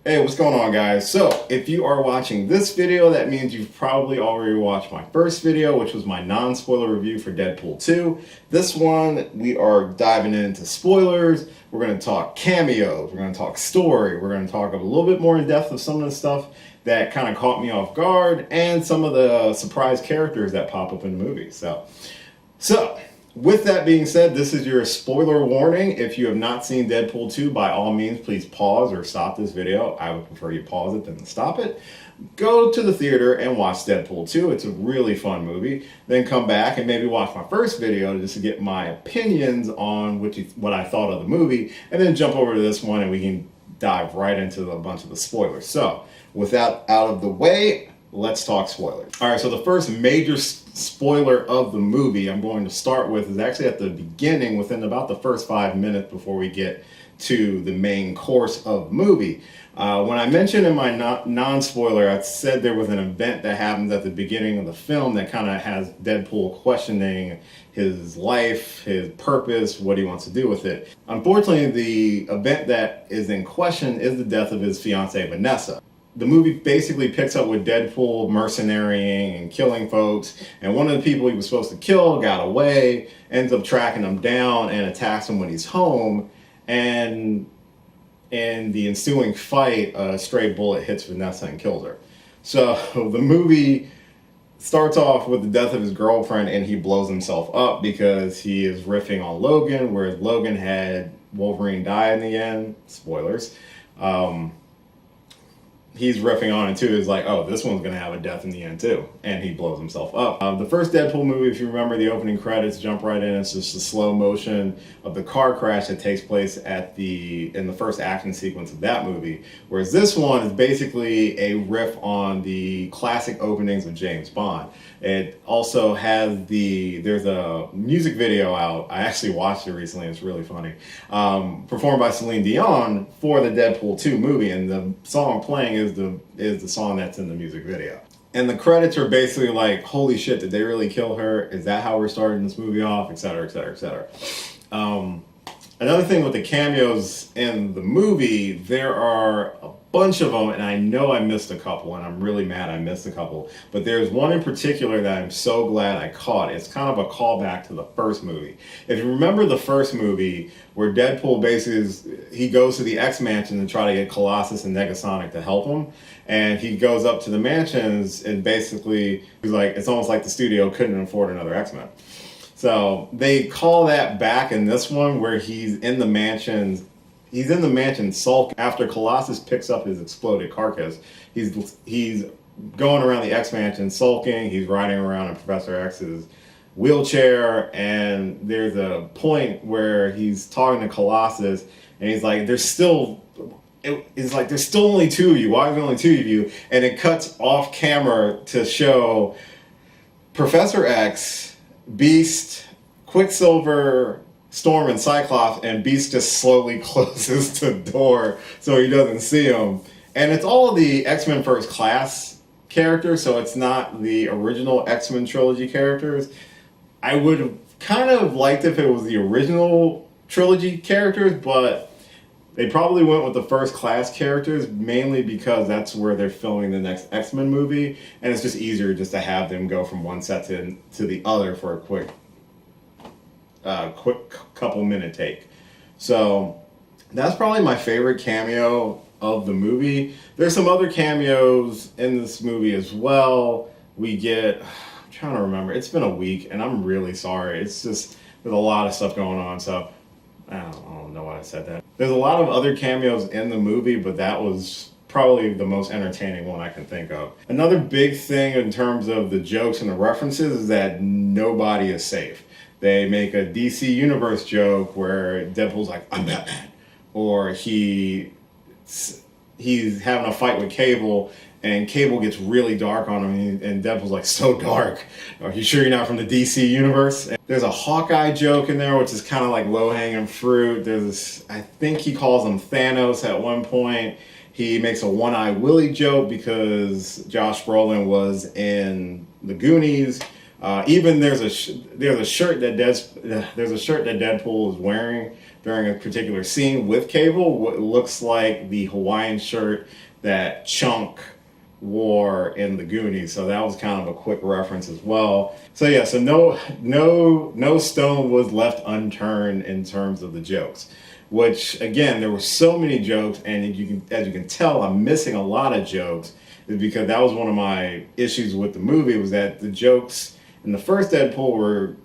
Hey, what's going on, guys? So if you are watching this video, that means you've probably already watched my first video, which was my non-spoiler review for Deadpool 2. This one, we are diving into spoilers. We're going to talk cameos. We're going to talk story. We're going to talk a little bit more in depth of some of the stuff that kind of caught me off guard and some of the surprise characters that pop up in the movie. So with that being said, this is your spoiler warning. If you have not seen Deadpool 2, by all means, please pause or stop this video. I would prefer you pause it than stop it. Go to the theater and watch Deadpool 2. It's a really fun movie. Then come back and maybe watch my first video just to get my opinions on what I thought of the movie. And then jump over to this one and we can dive right into a bunch of the spoilers. So with that out of the way, let's talk spoilers. All right, so the first major spoiler of the movie I'm going to start with is actually at the beginning, within about the first 5 minutes before we get to the main course of the movie. When I mentioned in my non-spoiler, I said there was an event that happens at the beginning of the film that kind of has Deadpool questioning his life, his purpose, what he wants to do with it. Unfortunately, the event that is in question is the death of his fiancée, Vanessa. The movie basically picks up with Deadpool mercenarying and killing folks, and one of the people he was supposed to kill got away, ends up tracking him down and attacks him when he's home, and in the ensuing fight, a stray bullet hits Vanessa and kills her. So the movie starts off with the death of his girlfriend, and he blows himself up because he is riffing on Logan, whereas Logan had Wolverine die in the end. Spoilers. He's riffing on it too. It's like, oh, this one's gonna have a death in the end too, and he blows himself up. The first Deadpool movie, if you remember, the opening credits jump right in. It's just a slow motion of the car crash that takes place in the first action sequence of that movie. Whereas this one is basically a riff on the classic openings of James Bond. It also has there's a music video out. I actually watched it recently. It's really funny. Performed by Celine Dion for the Deadpool 2 movie, and the song playing is the song that's in the music video. And the credits are basically like, holy shit, did they really kill her? Is that how we're starting this movie off? Et cetera, et cetera, et cetera. Another thing with the cameos in the movie, there are a bunch of them, and I know I missed a couple, and I'm really mad I missed a couple. But there's one in particular that I'm so glad I caught. It's kind of a callback to the first movie. If you remember the first movie, where Deadpool basically he goes to the X Mansion to try to get Colossus and Negasonic to help him, and he goes up to the mansions, and basically he's like, it's almost like the studio couldn't afford another X-Men. So they call that back in this one, where he's in the mansion. He's in the mansion sulk after Colossus picks up his exploded carcass. He's going around the X Mansion sulking. He's riding around in Professor X's wheelchair, and there's a point where he's talking to Colossus, and he's like, "There's still." It's like, there's still only two of you. Why are there only two of you? And it cuts off camera to show Professor X, Beast, Quicksilver, Storm, and Cyclops, and Beast just slowly closes the door so he doesn't see him. And it's all the X-Men First Class characters, so it's not the original X-Men trilogy characters. I would have kind of liked if it was the original trilogy characters, but they probably went with the First Class characters mainly because that's where they're filming the next X-Men movie, and it's just easier just to have them go from one set to the other for a quick couple minute take. So that's probably my favorite cameo of the movie. There's some other cameos in this movie as well. I'm trying to remember. It's been a week, and I'm really sorry. It's just, there's a lot of stuff going on, so I don't know why I said that. There's a lot of other cameos in the movie, but that was probably the most entertaining one I can think of. Another big thing in terms of the jokes and the references is that nobody is safe. They make a DC Universe joke where Deadpool's like, "I'm Batman," or he's having a fight with Cable, and Cable gets really dark on him, and Deadpool's like, "So dark. Are you sure you're not from the DC Universe?" And there's a Hawkeye joke in there, which is kind of like low-hanging fruit. I think he calls him Thanos at one point. He makes a One-Eye Willie joke because Josh Brolin was in The Goonies. Even there's a shirt that Deadpool is wearing during a particular scene with Cable. What looks like the Hawaiian shirt that Chunk wore in the Goonies. So that was kind of a quick reference as well. So yeah, so no stone was left unturned in terms of the jokes. Which again, there were so many jokes, and as you can tell, I'm missing a lot of jokes, is because that was one of my issues with the movie, was that the jokes in the first Deadpool were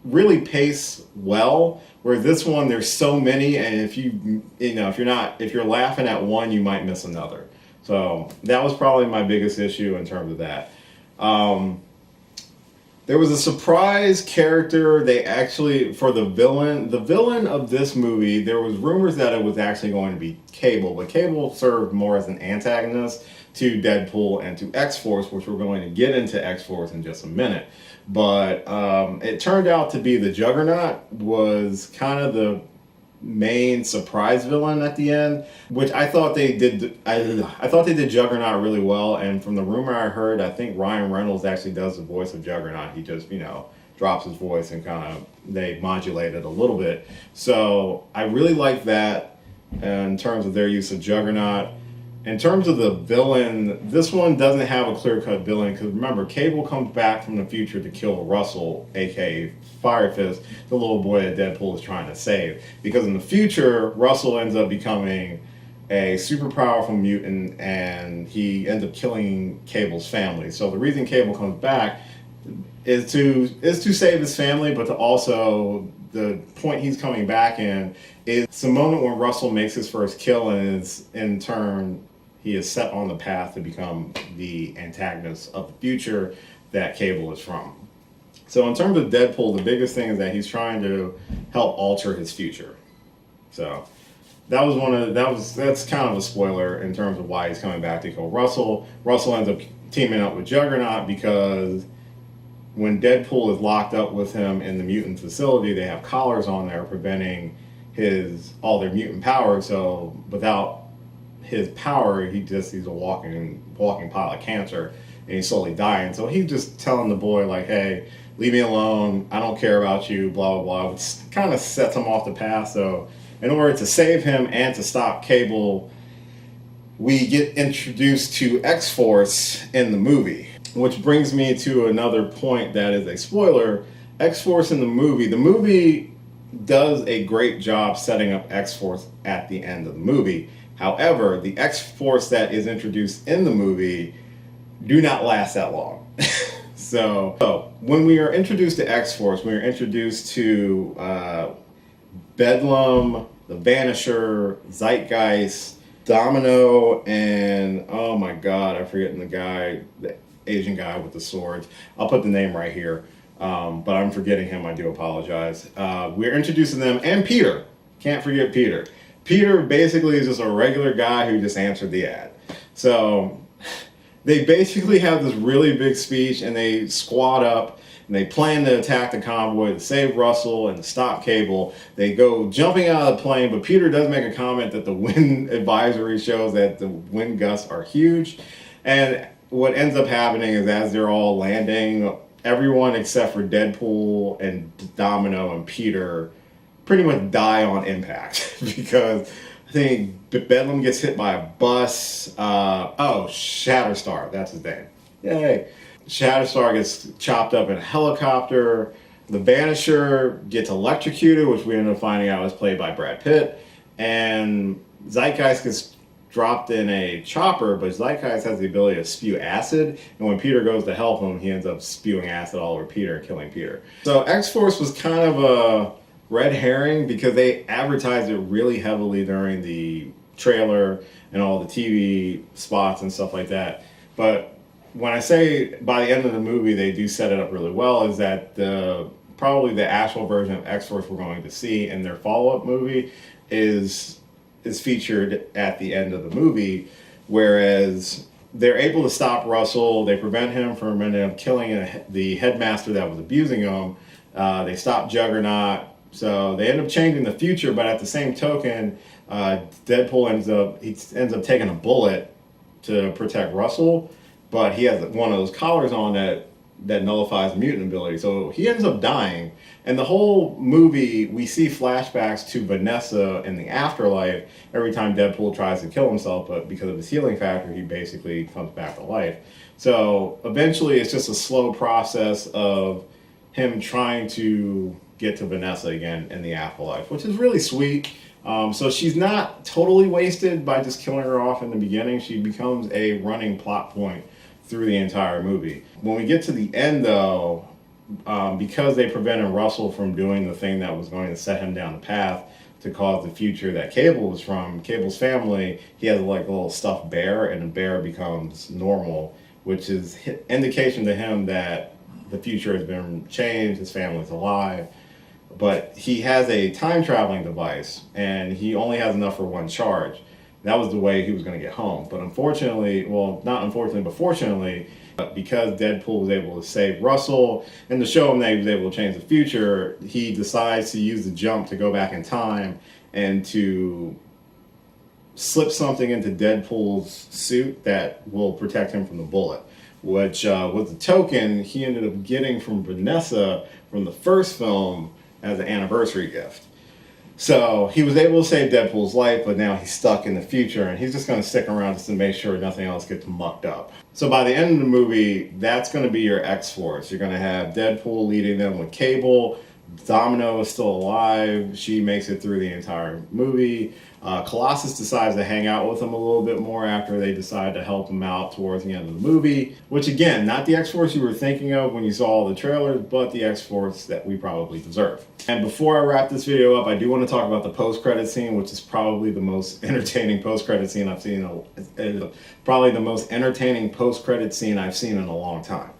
really paced well, whereas this one there's so many, and if you're laughing at one, you might miss another. So that was probably my biggest issue in terms of that. There was a surprise character they actually, for the villain of this movie, there was rumors that it was actually going to be Cable, but Cable served more as an antagonist to Deadpool and to X-Force, which we're going to get into X-Force in just a minute. But it turned out to be the Juggernaut was kind of the main surprise villain at the end, which I thought they did. I thought they did Juggernaut really well. And from the rumor I heard, I think Ryan Reynolds actually does the voice of Juggernaut. He just drops his voice and kind of they modulate it a little bit. So I really like that in terms of their use of Juggernaut. In terms of the villain, this one doesn't have a clear-cut villain, because remember, Cable comes back from the future to kill Russell, aka Fire Fist, the little boy that Deadpool is trying to save. Because in the future, Russell ends up becoming a super powerful mutant, and he ends up killing Cable's family. So the reason Cable comes back is to save his family, but to also, the point he's coming back in is the moment when Russell makes his first kill, and is in turn he is set on the path to become the antagonist of the future that Cable is from. So in terms of Deadpool, the biggest thing is that he's trying to help alter his future. So that's kind of a spoiler in terms of why he's coming back to kill Russell. Russell ends up teaming up with Juggernaut because when Deadpool is locked up with him in the mutant facility, they have collars on there preventing all their mutant power. So without his power, he's a walking pile of cancer, and he's slowly dying. So he's just telling the boy, like, hey, leave me alone, I don't care about you, blah blah blah, which kind of sets him off the path. So in order to save him and to stop Cable, we get introduced to X-Force in the movie, which brings me to another point that is a spoiler. X-Force in the movie does a great job setting up X-Force at the end of the movie. However, the X-Force that is introduced in the movie do not last that long. So when we are introduced to X-Force, we are introduced to Bedlam, the Vanisher, Zeitgeist, Domino, and oh my god, I'm forgetting the Asian guy with the swords. I'll put the name right here, but I'm forgetting him. I do apologize. We're introducing them, and Peter. Can't forget Peter. Peter basically is just a regular guy who just answered the ad. So they basically have this really big speech, and they squad up, and they plan to attack the convoy to save Russell and to stop Cable. They go jumping out of the plane, but Peter does make a comment that the wind advisory shows that the wind gusts are huge. And what ends up happening is, as they're all landing, everyone except for Deadpool and Domino and Peter pretty much die on impact because I think Bedlam gets hit by a bus. Shatterstar, that's his name. Yay. Shatterstar gets chopped up in a helicopter. The Vanisher gets electrocuted, which we end up finding out is played by Brad Pitt. And Zeitgeist gets dropped in a chopper, but Zeitgeist has the ability to spew acid, and when Peter goes to help him, he ends up spewing acid all over Peter and killing Peter. So X-Force was kind of a red herring because they advertised it really heavily during the trailer and all the TV spots and stuff like that. But when I say by the end of the movie they do set it up really well, is that probably the actual version of X-Force we're going to see in their follow-up movie is featured at the end of the movie, whereas they're able to stop Russell. They prevent him from killing the headmaster that was abusing him. They stop Juggernaut. So they end up changing the future, but at the same token, Deadpool ends up taking a bullet to protect Russell, but he has one of those collars on that that nullifies the mutant ability. So he ends up dying. And the whole movie, we see flashbacks to Vanessa in the afterlife every time Deadpool tries to kill himself, but because of his healing factor, he basically comes back to life. So eventually, it's just a slow process of him trying to get to Vanessa again in the afterlife, which is really sweet. So she's not totally wasted by just killing her off in the beginning. She becomes a running plot point through the entire movie. When we get to the end, though, because they prevented Russell from doing the thing that was going to set him down the path to cause the future that Cable was from, Cable's family, he has like a little stuffed bear, and the bear becomes normal, which is indication to him that the future has been changed, his family's alive. But he has a time traveling device, and he only has enough for one charge. That was the way he was going to get home. But unfortunately, well, not unfortunately, but fortunately, because Deadpool was able to save Russell and to show him that he was able to change the future, he decides to use the jump to go back in time and to slip something into Deadpool's suit that will protect him from the bullet, which was the token he ended up getting from Vanessa from the first film as an anniversary gift. So he was able to save Deadpool's life, but now he's stuck in the future, and he's just going to stick around just to make sure nothing else gets mucked up. So by the end of the movie, that's going to be your X-Force. You're going to have Deadpool leading them with Cable. Domino is still alive. She makes it through the entire movie. Colossus decides to hang out with him a little bit more after they decide to help him out towards the end of the movie. Which again, not the X-Force you were thinking of when you saw all the trailers, but the X-Force that we probably deserve. And before I wrap this video up, I do want to talk about the post-credit scene, which is probably the most entertaining post-credit scene I've seen. Probably the most entertaining post-credit scene I've seen in a long time.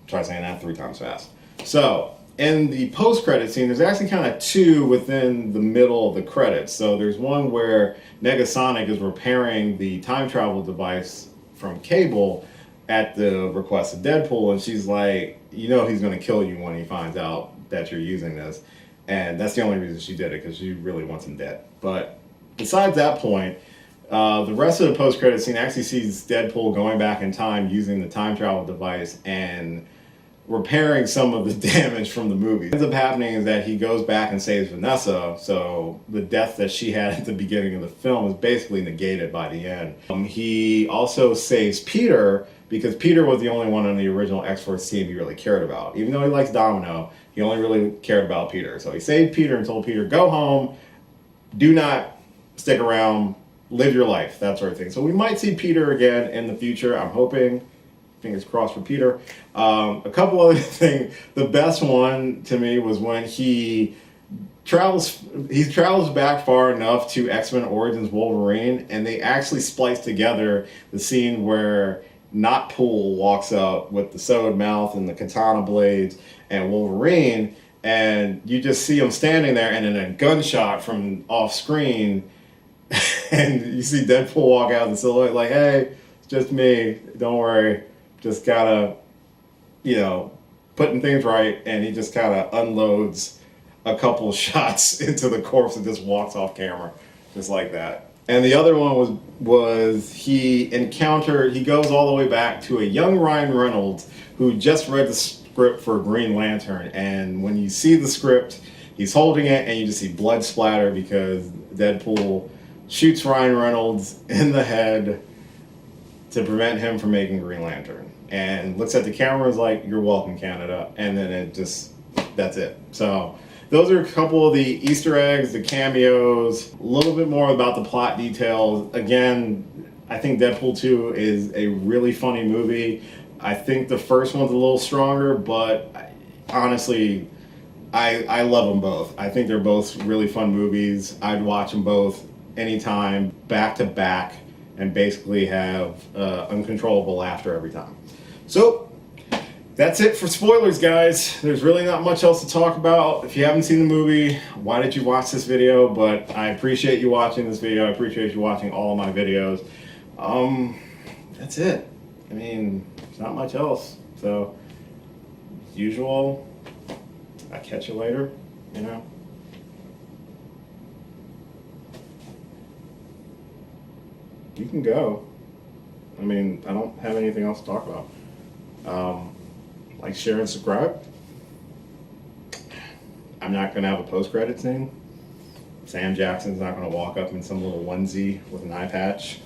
Try saying that 3 times fast. So, in the post-credit scene, there's actually kind of 2 within the middle of the credits. So there's one where Negasonic is repairing the time travel device from Cable at the request of Deadpool, and she's like, you know he's going to kill you when he finds out that you're using this. And that's the only reason she did it, because she really wants him dead. But besides that point, the rest of the post-credit scene actually sees Deadpool going back in time using the time travel device and repairing some of the damage from the movie. What ends up happening is that he goes back and saves Vanessa, so the death that she had at the beginning of the film is basically negated by the end. He also saves Peter, because Peter was the only one on the original X-Force team he really cared about. Even though he likes Domino, he only really cared about Peter. So he saved Peter and told Peter, go home, do not stick around, live your life, that sort of thing. So we might see Peter again in the future, I'm hoping. Fingers crossed for Peter. A couple other things. The best one to me was when he travels back far enough to X-Men Origins Wolverine, and they actually splice together the scene where Notpool walks up with the sewed mouth and the katana blades and Wolverine, and you just see him standing there, and then a gunshot from off screen, and you see Deadpool walk out of the silhouette like, hey, it's just me, don't worry. Just gotta, putting things right, and he just kind of unloads a couple shots into the corpse and just walks off camera, just like that. And the other one was he goes all the way back to a young Ryan Reynolds who just read the script for Green Lantern, and when you see the script, he's holding it, and you just see blood splatter because Deadpool shoots Ryan Reynolds in the head to prevent him from making Green Lantern. And looks at the camera and is like, you're welcome, Canada. And then that's it. So those are a couple of the Easter eggs, the cameos, a little bit more about the plot details. Again, I think Deadpool 2 is a really funny movie. I think the first one's a little stronger, but honestly, I love them both. I think they're both really fun movies. I'd watch them both anytime, back to back, and basically have uncontrollable laughter every time. So, that's it for spoilers, guys. There's really not much else to talk about. If you haven't seen the movie, why did you watch this video? But I appreciate you watching this video. I appreciate you watching all of my videos. That's it. I mean, there's not much else. So, as usual, I'll catch you later, You can go. I mean, I don't have anything else to talk about. Like, share, and subscribe. I'm not going to have a post-credit scene. Sam Jackson's not going to walk up in some little onesie with an eye patch.